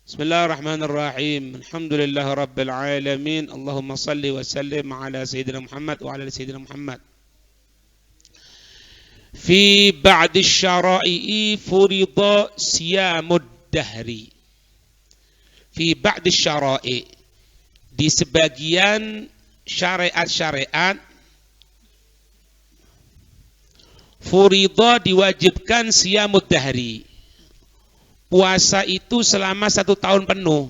Bismillahirrahmanirrahim. Alhamdulillah rabbil alamin. Allahumma salli wa sallim ala sayyidina Muhammad wa ala sayyidina Muhammad. Fi ba'di syara'i furida siyamud dahri. Fi ba'di syara'i, di sebagian syariat-syariat furida diwajibkan siyamud dahri. Puasa itu selama 1 tahun penuh.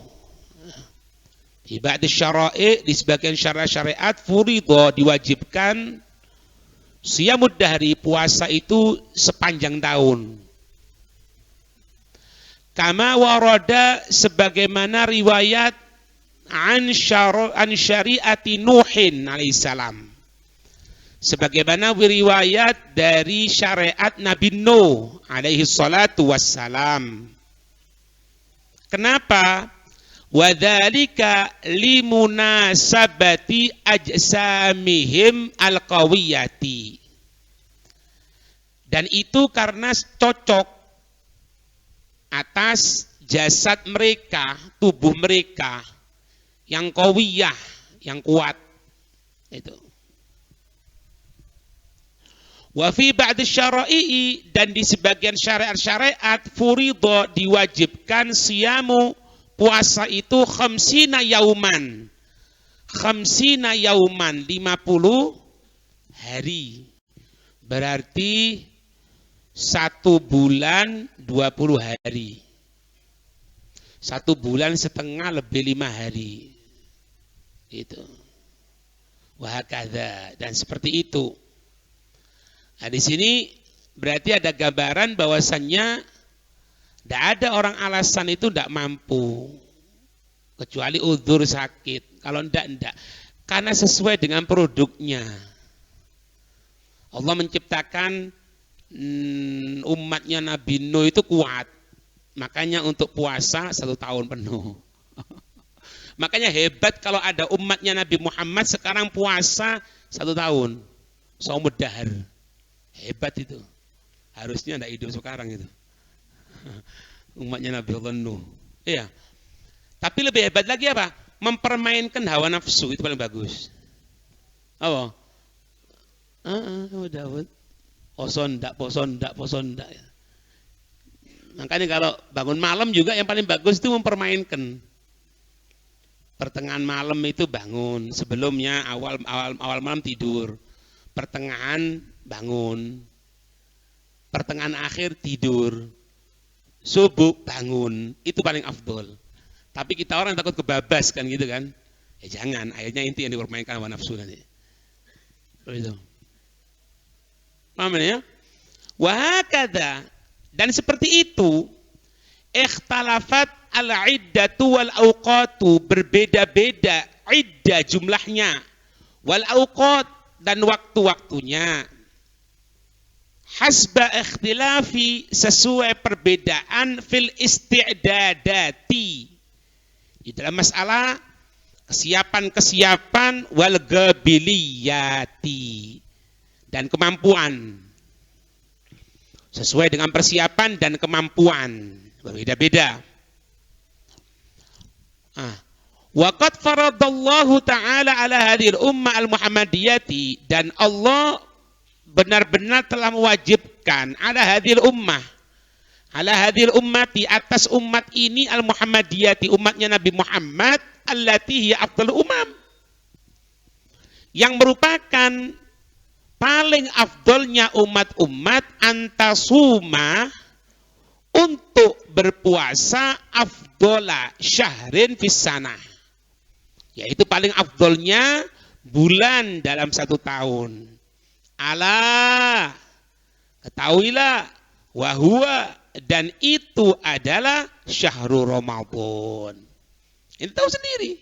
Di ba'di syara'i, di sebagian syariat furida diwajibkan siyamud dahri, puasa itu sepanjang tahun. Kama warada, sebagaimana riwayat an syariati Nuhin alaihissalam, sebagaimana riwayat dari syariat Nabi Nuh alaihi salatu wassalam. Kenapa? Wadzalika limunasabati ajsamihim alqawiyati. Dan itu karena cocok atas jasad mereka, tubuh mereka yang qawiyah, yang kuat. Itu. Wa fi ba'di syara'i, dan di sebagian syariat-syariat furido diwajibkan siyamu, puasa itu khamsina yauman. Khamsina yauman, 50 hari. Berarti 1 bulan 20 hari. 1 bulan setengah lebih 5 hari. Itu. Wahakadha, dan seperti itu. Nah, di sini berarti ada gambaran bahwasannya tidak ada orang alasan itu tidak mampu, kecuali udzur sakit. Kalau tidak, karena sesuai dengan produknya. Allah menciptakan umatnya Nabi Nuh itu kuat, makanya untuk puasa 1 tahun penuh. Makanya hebat kalau ada umatnya Nabi Muhammad sekarang puasa 1 tahun, shaumud dahr. Hebat itu. Harusnya tidak hidup sekarang itu. Umatnya Nabi Allah Nuh. Iya. Tapi lebih hebat lagi apa? Mempermainkan hawa nafsu, itu paling bagus. Apa? Daud. Poson ndak. Makanya kalau bangun malam juga yang paling bagus itu mempermainkan. Pertengahan malam itu bangun. Sebelumnya awal malam tidur. Pertengahan bangun, pertengahan akhir tidur, subuh bangun, itu paling afdol. Tapi kita orang takut kebabas kan gitu kan? Ya jangan, akhirnya inti yang dipermainkan hawa nafsu nanti. Begitu. Paham ya? Wahakadha, dan seperti itu, ikhtalafat al-iddatu wal awqatu, berbeda-beda iddah jumlahnya, wal awqat, dan waktu-waktunya. Hasba ikhtilafi, sesuai perbedaan fil isti'dadati, di dalam masalah kesiapan wal gabiliyati, dan kemampuan. Sesuai dengan persiapan dan kemampuan, berbeda-beda. Waqad faradallahu ta'ala ala hadhil ummah al-muhammadiyati, dan Allah benar-benar telah mewajibkan ala hadhil ummah, ala hadhil ummati, atas umat ini al-muhammadiyati, umatnya Nabi Muhammad, allati hiya afdalul umam, yang merupakan paling afdolnya umat-umat, antasuma, untuk berpuasa afdola syahrin fissanah, yaitu paling afdolnya bulan dalam 1 tahun. Ala, ketahuilah, wahua, dan itu adalah syahrul Ramadan. Ini tahu sendiri.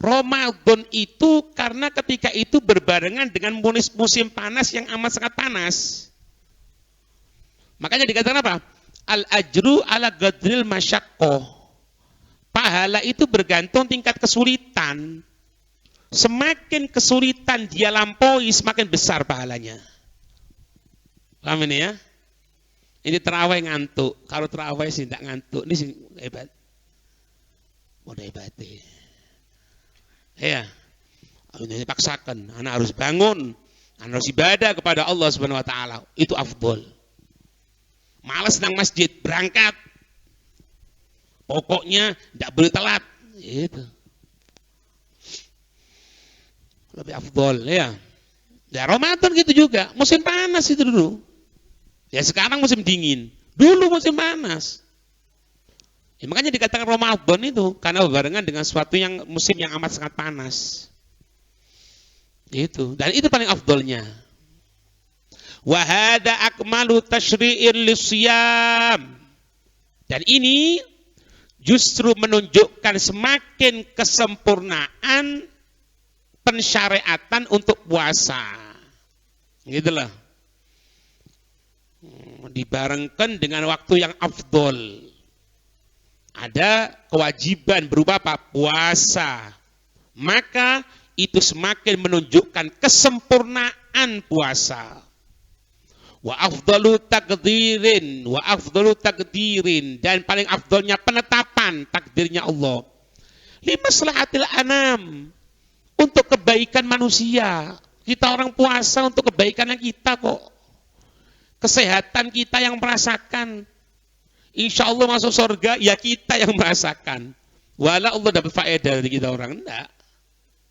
Ramadan itu karena ketika itu berbarengan dengan musim panas yang amat sangat panas. Makanya dikatakan apa? Al-ajru ala gadril masyaqqah. Pahala itu bergantung tingkat kesulitan. Semakin kesulitan dia lampaui, semakin besar pahalanya. Paham ini ya? Ini terawih ngantuk. Kalau terawih sih tidak ngantuk. Ini sih hebat. udah ibadah. Ya, ini paksakan, anak harus bangun, anak harus ibadah kepada Allah Subhanahu wa taala. Itu afdol. Malas nang masjid, berangkat. Pokoknya tidak boleh telat. Itu. Lebih afdol ya. Ya Ramadan gitu juga, musim panas itu dulu. Ya sekarang musim dingin, dulu musim panas. Ya, makanya dikatakan Ramadan itu karena berbarengan dengan suatu yang musim yang amat sangat panas. Itu, dan itu paling afdolnya. Wa hada akmalu tasyri'ir lisyam. Dan ini justru menunjukkan semakin kesempurnaan pensyariatan untuk puasa. Gitulah. Dibarengkan dengan waktu yang afdol. Ada kewajiban berupa apa? Puasa. Maka itu semakin menunjukkan kesempurnaan puasa. Wa afdalu takdirin dan paling afdolnya penetapan takdirnya Allah. Limaslahatil anam, untuk kebaikan manusia. Kita orang puasa untuk kebaikan kita kok. Kesehatan kita yang merasakan. Insya Allah masuk surga, ya kita yang merasakan. Walau Allah dapat faedah dari kita orang, enggak.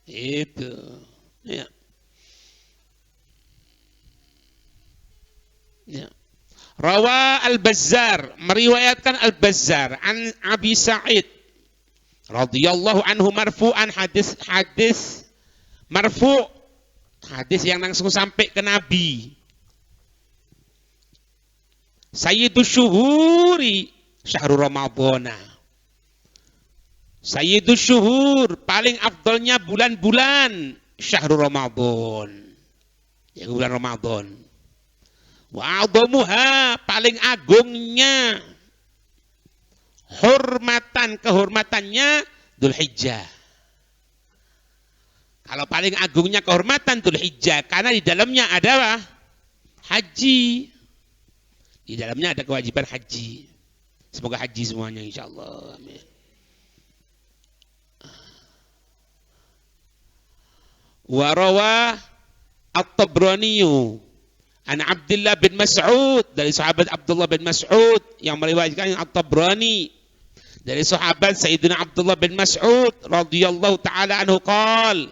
Itu. Ya. Ya. Rawa Al-Bazzar, meriwayatkan Al-Bazzar an Abi Sa'id radhiyallahu anhu marfu'an, hadis marfu', hadis yang langsung sampai ke Nabi. Sayyidus syuhuri syahrul Ramadhana. Sayyidus syuhur, paling afdolnya bulan-bulan syahrul Ramadan. Ya bulan Ramadan. Wa a'dhamuha, paling agungnya kehormatannya Dzulhijjah. Kalau paling agungnya kehormatan Dzulhijjah karena di dalamnya ada haji. Di dalamnya ada kewajiban haji. Semoga haji semuanya insyaallah. Amin. Wa rawa At-Tabrani an Abdullah bin Mas'ud, dari sahabat Abdullah bin Mas'ud yang meriwayatkan At-Tabrani dari sahabat Sayyidina Abdullah bin Mas'ud radhiyallahu taala anhu qala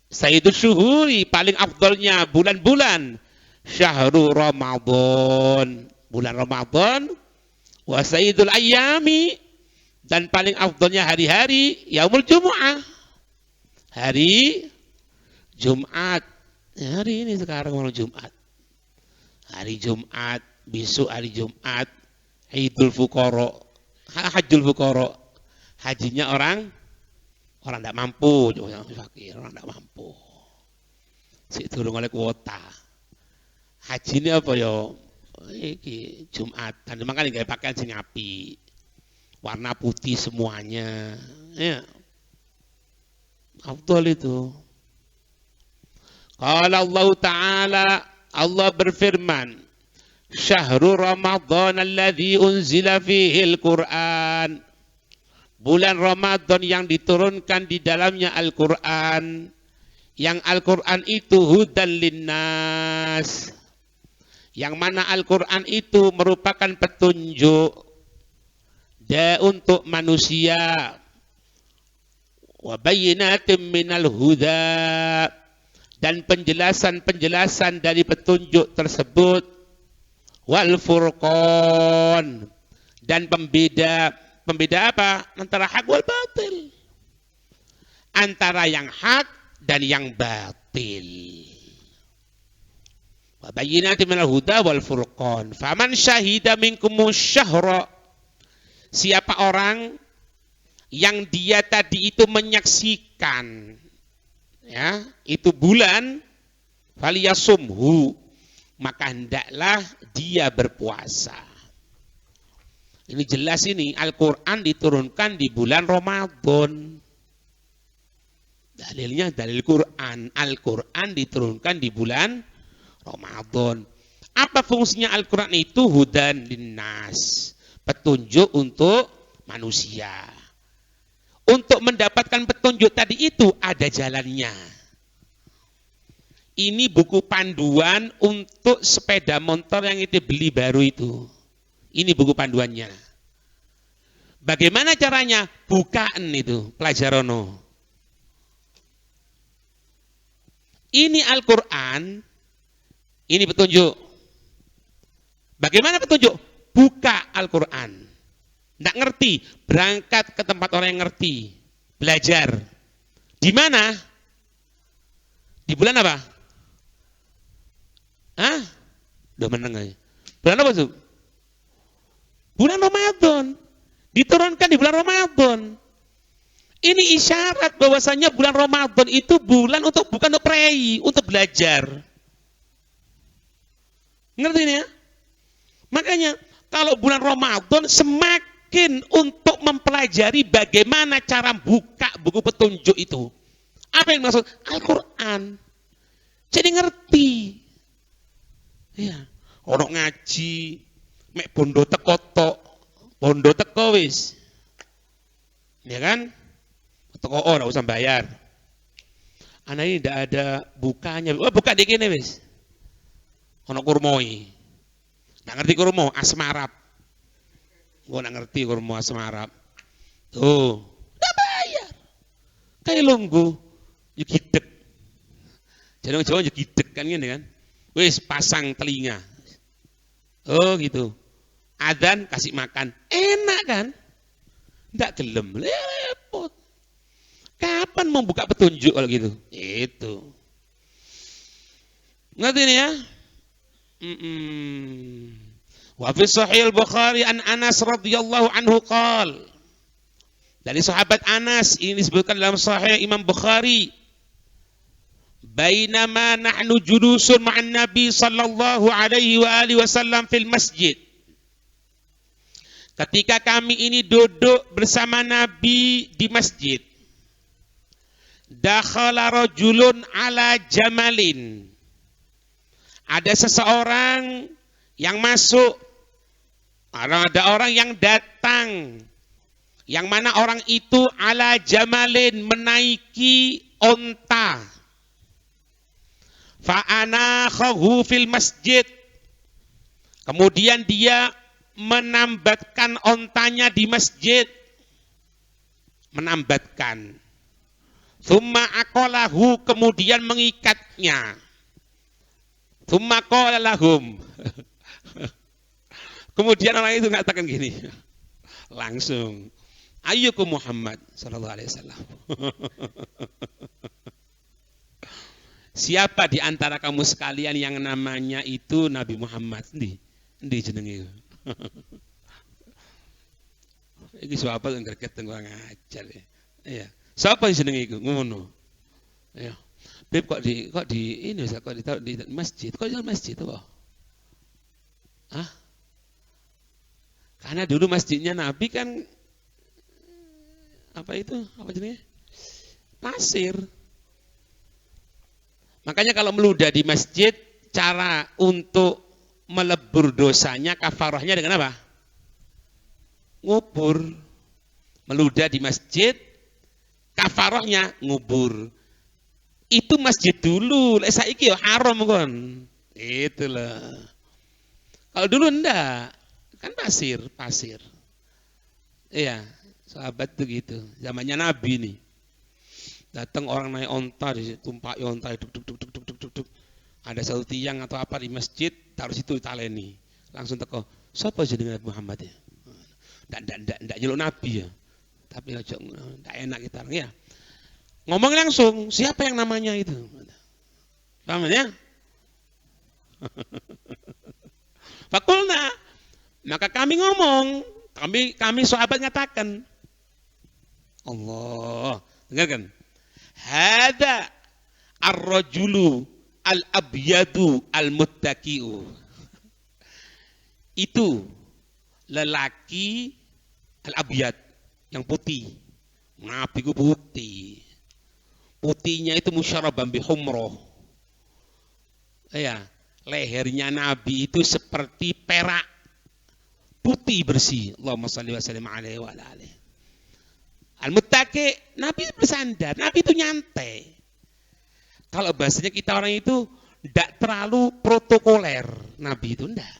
Sayyidus syuhuri, paling afdalnya bulan-bulan syahrul Ramadan, bulan Ramadan. Wa sayyidul ayyami, dan paling afdalnya hari-hari yaumul Jumu'ah, hari Jumat. Hari ini sekarang malam Jumat. Hari Jumat, besok hari Jumat, Idul Fuqara, Hajjul Fuqara. Hajinya orang tidak mampu, orang tidak mampu. Si turun oleh kuota. Haji ini apa ya? Iki Jumatan. Makanya gaya pakaian sing api. Warna putih semuanya. Ya. Afdal itu. Qala Allah Ta'ala, Allah berfirman, Syahrul Ramadhan alladzi unzila fihil Qur'an. Bulan Ramadan yang diturunkan di dalamnya Al-Quran. Yang Al-Quran itu hudan linnas. Yang mana Al-Quran itu merupakan petunjuk untuk manusia. Wa bayyinatin minal huda, dan penjelasan-penjelasan dari petunjuk tersebut. Wal furqan, dan pembeda apa? Antara hak wal batil. Antara yang hak dan yang batil. Wa bayyinatin minal huda wal furqan. Faman syahida minkumus syahra, siapa orang yang dia tadi itu menyaksikan, ya, itu bulan, faliyasumhu, maka hendaklah dia berpuasa. Ini jelas ini, Al-Quran diturunkan di bulan Ramadan. Dalilnya dalil Quran. Al-Quran diturunkan di bulan Ramadan. Apa fungsinya Al-Quran itu? Hudan linnas. petunjuk untuk manusia. Untuk mendapatkan petunjuk tadi itu ada jalannya. Ini buku panduan untuk sepeda motor yang itu beli baru itu. Ini buku panduannya. Bagaimana caranya? Bukaan itu, pelajarono. Ini Al-Quran, ini petunjuk. Bagaimana petunjuk? Buka Al-Quran. Nggak ngerti, berangkat ke tempat orang yang ngerti. Belajar. Di mana? Di bulan apa? Hah? Udah meneng aja. Bulan apa tuh? Bulan Ramadan. Diturunkan di bulan Ramadan. Ini isyarat bahwasanya bulan Ramadan itu bulan untuk bukan untuk prei, untuk belajar. Ngerti ini ya? Makanya kalau bulan Ramadan semakin untuk mempelajari bagaimana cara buka buku petunjuk itu. Apa yang maksud? Al-Quran. Jadi ngerti. Ya, orang ngaji, mek bondo teko tok, bondo teko wis. Ya kan? Teko ora usah bayar. Anak ini tidak ada bukanya. Oh, buka di kene wis. Ono kurmoi. Nggak ngerti kurmo, asmarap. Gua nggak ngerti kurmo asmarap. Tuh, nggak bayar. Kayak lunggu, yuk gidek. Jadi orang Jawa yuk gidek kan gini kan. Wis pasang telinga. Oh gitu. Adzan kasih makan. Enak kan? Nggak gelem. Repot. Kapan mau buka petunjuk kalau gitu? Itu. Ngerti ini ya? Wa fi Sahih Al-Bukhari an Anas radhiyallahu anhu qala. Dari sahabat Anas ini disebutkan dalam Sahih Imam Bukhari. Bainama nahnu julusun ma'an Nabi sallallahu alaihi wa alihi wasallam fil masjid. Ketika kami ini duduk bersama Nabi di masjid. Dakhala rajulun ala jamalin. Ada seseorang yang masuk. Ada orang yang datang. Yang mana orang itu ala jamalin menaiki onta. Fa'anakhahu fil masjid. Kemudian dia menambatkan ontanya di masjid. Menambatkan. Thumma aqalahu, kemudian mengikatnya. Thumma qala lahum. Kemudian orang itu mengatakan gini. Langsung. Ayyukum Muhammad sallallahu alaihi wasallam. Siapa di antara kamu sekalian yang namanya itu Nabi Muhammad? Endi jenenge? Iki siapa yang greget teng ngajar ya. Iya. Siapa yang jenenge iku? Ngono. Ya. Beb kok di ini kok ditaruh di masjid. Kok di masjid apa? Hah? Karena dulu masjidnya Nabi kan apa itu? Apa jenenge? Pasir. Makanya kalau meludah di masjid, cara untuk melebur dosanya, kafarahnya dengan apa? Ngubur. Meludah di masjid, kafarahnya ngubur. Itu masjid dulu, saiki ya haram kon. Itulah. Kalau dulu enggak, kan pasir. Iya, sahabat tuh gitu. Zamannya Nabi nih. Datang orang naik onta, ditumpaki onta, duk. Ada satu tiang atau apa di masjid, taruh situ ditaleni. Langsung teko, siapa jenenge Muhammad ya? Ndak nyeluk Nabi ya. Tapi aja ndak enak kita ya. Ngomong langsung, siapa yang namanya itu? Paham ya? Fakulna, maka kami ngomong, kami sahabat ngatakan, Allah, dengarkan. Hada ar-rajulu al-abyadu al-muttaqi'u. Itu lelaki al-abyad yang putih. Nabi ku putih. Putihnya itu musyarabam bihumroh. Ya, lehernya Nabi itu seperti perak. Putih bersih. Allahumma shalli wa sallim alaihi wa ala alihi. Al-muttaqi, Nabi bersandar, Nabi itu nyantai. Kalau bahasanya kita orang itu tidak terlalu protokoler, Nabi itu enggak.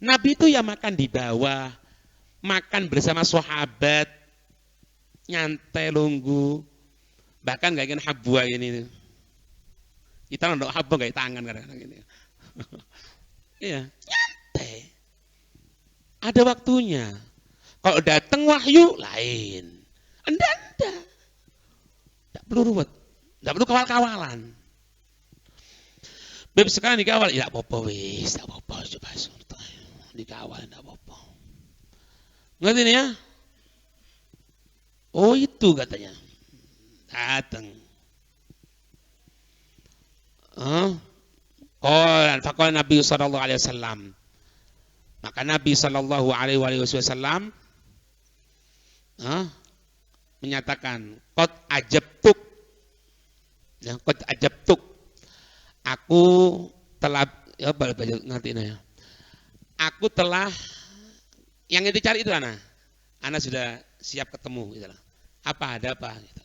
Nabi itu ya makan di bawah, makan bersama sahabat, nyantai lunggu, bahkan gak ingin habwa ini. Kita nonton habwa gak tangan kadang-kadang ini. Iya, nyantai. Ada waktunya. Kalau datang wahyu lain. Enggak. Tidak perlu ruwet, tidak perlu kawal-kawalan. Beb sekarang dikawal, ya apa-apa wis, tak apa-apa coba dikawal, tak apa-apa. Ngerti nih ya? Oh itu katanya. Datang. Faqala Nabi sallallahu alaihi wasallam. Maka Nabi sallallahu alaihi wasallam menyatakan, qad ajabtuk. Ya, qad ajabtuk. Aku telah ya ngerti ya. Aku telah yang dicari itu Ana sudah siap ketemu gitu. Apa ada apa gitu.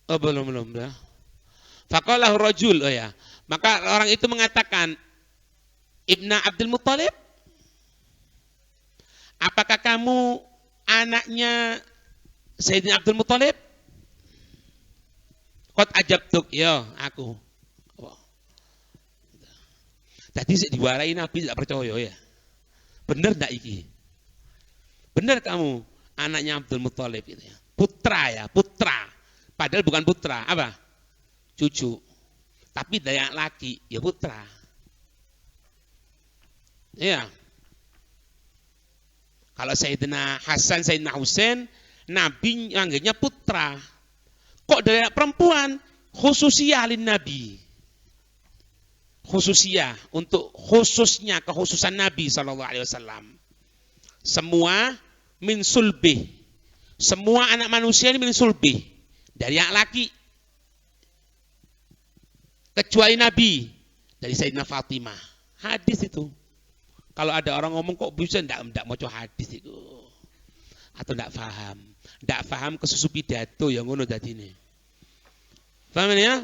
Oh belum ya. Faqalahu rajul, oh ya. Maka orang itu mengatakan, Ibnu Abdul Muthalib, apakah kamu anaknya Sayyidina Abdul Muthalib? Qad ajabtuk, ya aku. Tadi diwarai Nabi tidak percaya ya. Benar enggak iki? Benar kamu anaknya Abdul Muthalib itu ya. Putra ya, putra. Padahal bukan putra, apa? Cucu. Tapi daya laki, ya putra. Iya. Kalau Sayyidina Hasan, Sayyidina Husain, Nabi manggilnya putra. Kok dari anak perempuan? Khususiyah alin Nabi. Khususiyah, untuk khususnya, kekhususan Nabi SAW. Semua min sulbih. Semua anak manusia ini min sulbih. Dari anak laki. Kecuali Nabi. Dari Sayyidina Fatimah. Hadis itu. Kalau ada orang ngomong kok bisa enggak mau hadis itu. Atau enggak paham. Enggak paham kesusu pidato yang ngono dadi ini. Paham ya?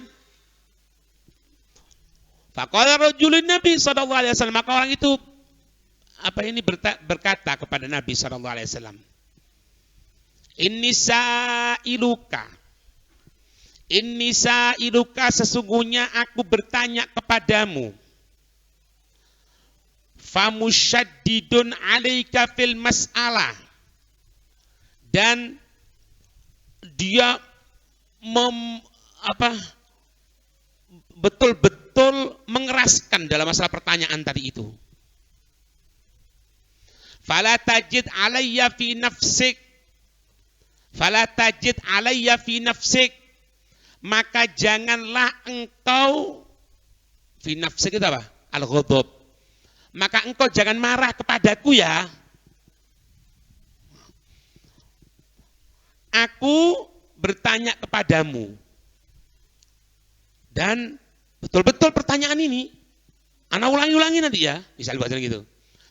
Faqala rajulun Nabi sallallahu alaihi wasallam, maka orang itu berkata kepada Nabi sallallahu alaihi wasallam, Inni sa'iluka sesungguhnya aku bertanya kepadamu. Famusyaddidun 'alaika fil mas'alah. Dan dia betul-betul mengeraskan dalam masalah pertanyaan tadi itu. Fala tajid alayya fi nafsik. Maka janganlah engkau fi nafsik itu apa? Al-ghadab. Maka engkau jangan marah kepadaku ya. Aku bertanya kepadamu. Dan betul-betul pertanyaan ini, ana ulangi nanti ya, misal buat gitu.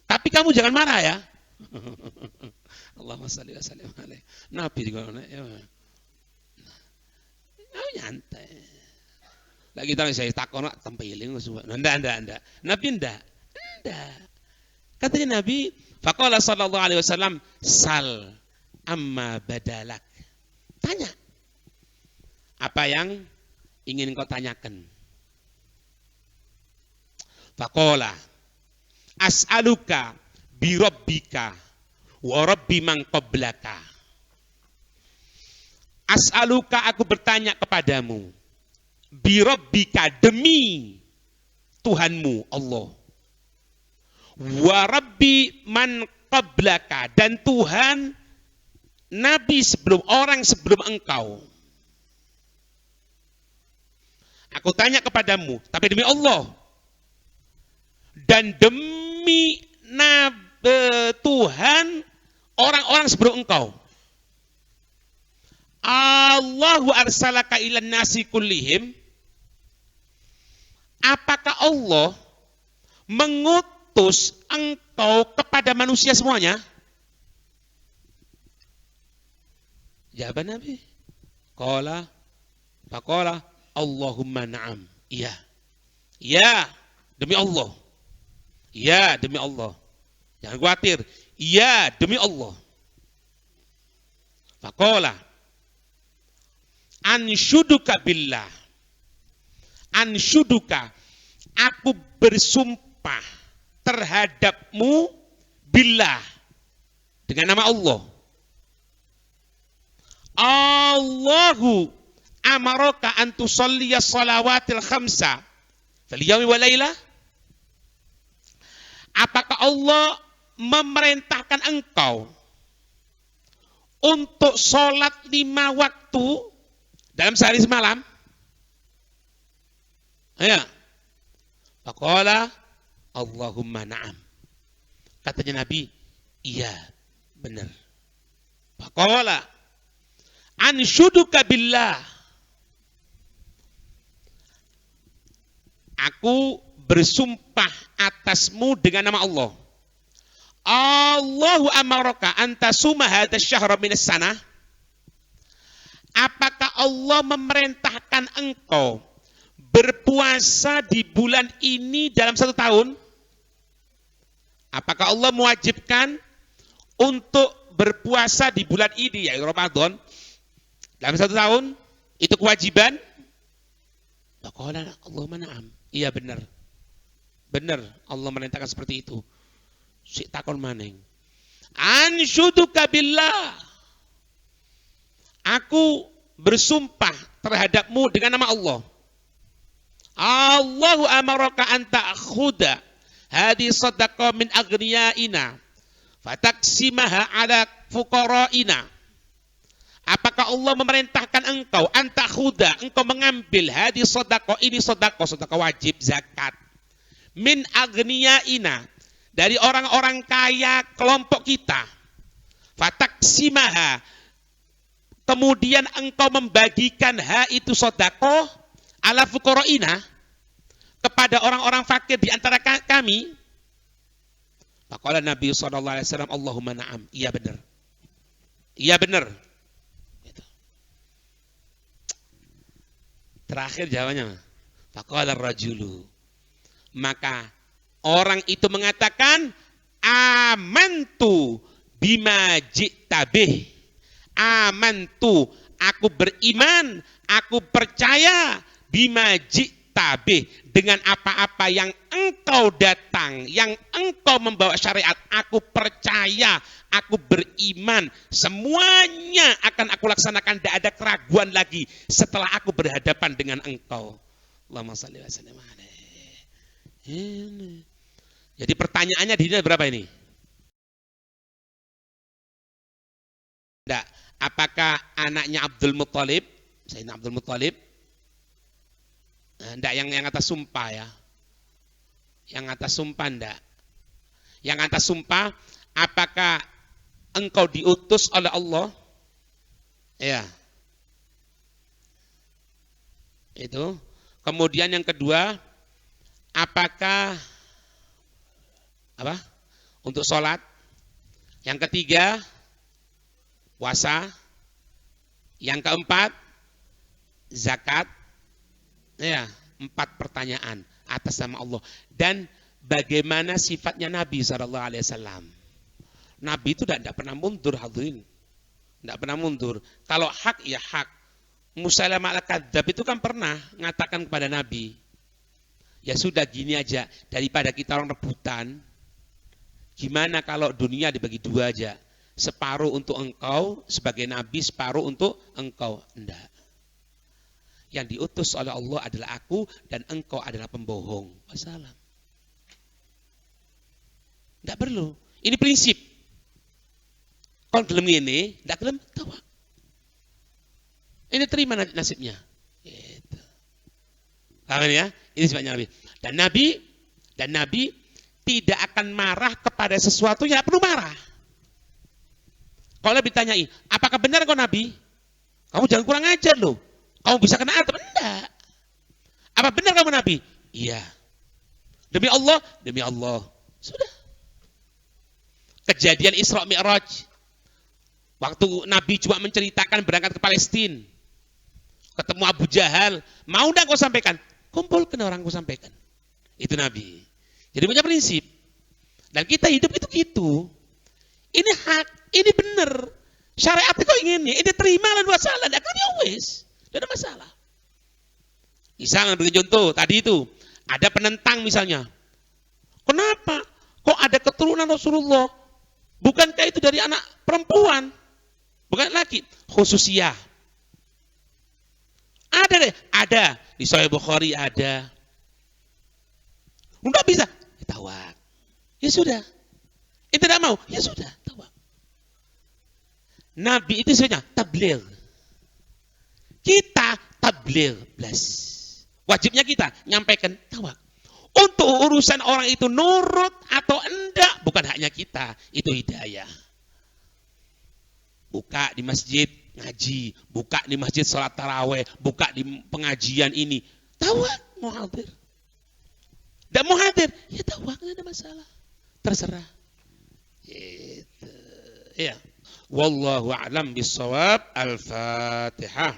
Tapi kamu jangan marah ya. Allahumma shalli wa sallim alaihi. Nabi juga ya. Nyantai. Lagi kita saya takon tempeling semua. Enggak. Nabi enggak. Katanya Nabi, faqala sallallahu alaihi wasallam, sal amma badalak. Tanya. Apa yang ingin kau tanyakan? Faqala as'aluka bi rabbika wa rabbi man qablaka. As'aluka, aku bertanya kepadamu, bi rabbika, demi Tuhanmu Allah, wa rabbi man qablaka, dan Tuhan nabi sebelum orang sebelum engkau. Aku tanya kepadamu, tapi demi Allah dan demi Tuhan orang-orang sebelum engkau. Allahu arsalaka ilan nasi kullihim. Allah mengutus engkau kepada manusia semuanya? Jawaban Nabi, faqala Allahumma na'am. Iya. Ya, demi Allah. Ya, demi Allah. Jangan khawatir. Ya, demi Allah. Faqala anshuduka billah. Anshuduka, aku bersumpah terhadapmu billah, dengan nama Allah. Allahu amaraka an tusalliya salawatil khamsa fil yaumi wa lailah. Apakah Allah memerintahkan engkau untuk sholat 5 waktu dalam sehari semalam? Ya. Faqala Allahumma na'am. Katanya Nabi, iya, benar. Faqala anshuduka billah. Aku bersumpah atasmu dengan nama Allah. Allahu amaraka antasuma hadzal syahra minas sanah. Apakah Allah memerintahkan engkau berpuasa di bulan ini dalam 1 tahun? Apakah Allah mewajibkan untuk berpuasa di bulan ini, yaitu Ramadan, dalam 1 tahun? Itu kewajiban? Faqala Allahumma na'am. Iya, benar. Benar, Allah merintahkan seperti itu. Si takon maning. Anshuduka billah. Aku bersumpah terhadapmu dengan nama Allah. Allahu amaraka an ta'khudha hadhihi shadaqah min aghniyaina fataqsimaha ala fuqaraina. Apakah Allah memerintahkan engkau an ta'khudha, engkau mengambil hadhihi shadaqah, ini sedekah wajib zakat, min aghniyaina, dari orang-orang kaya kelompok kita, fataqsimaha, kemudian engkau membagikan itu sedekah ala fuqaraina, kepada orang-orang fakir di antara kami. Faqala Nabi sallallahu alaihi wasallam Allahumma na'am. Iya benar. Iya benar. Gitu. Terakhir jawabannya. Faqala ar-rajulu. Maka orang itu mengatakan amantu bima ji'ta bih. Amantu, aku beriman, aku percaya bima ji'ta bih, dengan apa-apa yang engkau datang, yang engkau membawa syariat. Aku percaya, aku beriman, semuanya akan aku laksanakan, tidak ada keraguan lagi setelah aku berhadapan dengan engkau. Allahumma shalli wa sallim alaihi. Jadi pertanyaannya di sini berapa ini? Tidak. Apakah anaknya Abdul Muthalib, Sayyidina Abdul Muthalib? Tidak, yang atas sumpah ya. Yang atas sumpah tidak. Yang atas sumpah, apakah engkau diutus oleh Allah? Ya. Itu. Kemudian yang kedua, apakah untuk sholat? Yang ketiga, puasa. Yang keempat, zakat. Ya, 4 pertanyaan atas nama Allah. Dan bagaimana sifatnya Nabi SAW? Nabi itu tidak pernah mundur, hadirin. Tidak pernah mundur. Kalau hak, ya hak. Musailamah al-Kadzdzab itu kan pernah mengatakan kepada Nabi, ya sudah gini aja, daripada kita orang rebutan, gimana kalau dunia dibagi 2 aja? Separuh untuk engkau sebagai Nabi, separuh untuk engkau. Enggak. Yang diutus oleh Allah adalah aku, dan engkau adalah pembohong. Wassalam. Tidak perlu. Ini prinsip. Kalau gelem ini, tidak gelem, tawa. Ini terima nasibnya. Gitu. Paham ya? Ini sifatnya Nabi. Dan Nabi tidak akan marah kepada sesuatu yang tidak perlu marah. Kalau ditanyai, apakah benar kau Nabi? Kamu jangan kurang ajar loh. Kamu bisa kena adab? Enggak. Apa benar kamu Nabi? Iya. Demi Allah, demi Allah. Sudah. Kejadian Isra Mi'raj. Waktu Nabi cuma menceritakan berangkat ke Palestina. Ketemu Abu Jahal. Mau enggak kau sampaikan? Kumpulkan orang kau sampaikan. Itu Nabi. Jadi punya prinsip. Dan kita hidup itu gitu. Ini hak, ini benar. Syariat kau inginnya, ini terima dan masalah. Tidak kan wis. Tidak ada masalah. Misalnya beri contoh, tadi itu. Ada penentang misalnya. Kenapa? Kok ada keturunan Rasulullah? Bukankah itu dari anak perempuan? Bukan laki. Khususiyah. Ada deh. Ada. Di Sahih Bukhari ada. Enggak bisa. Tawak. Ya sudah. Itu tidak mau. Ya sudah. Tawak. Nabi itu sebenarnya tabligh. Kita tabligh. Wajibnya kita nyampaikan tawak. Untuk urusan orang itu nurut atau enggak, bukan haknya kita. Itu hidayah. Buka di masjid, ngaji. Buka di masjid sholat taraweh. Buka di pengajian ini. Tawak, mau hadir. Tidak mau hadir, ya tawak, tidak ada masalah. Terserah. Gitu. Ya. Wallahu a'lam bissawab. Al-Fatihah.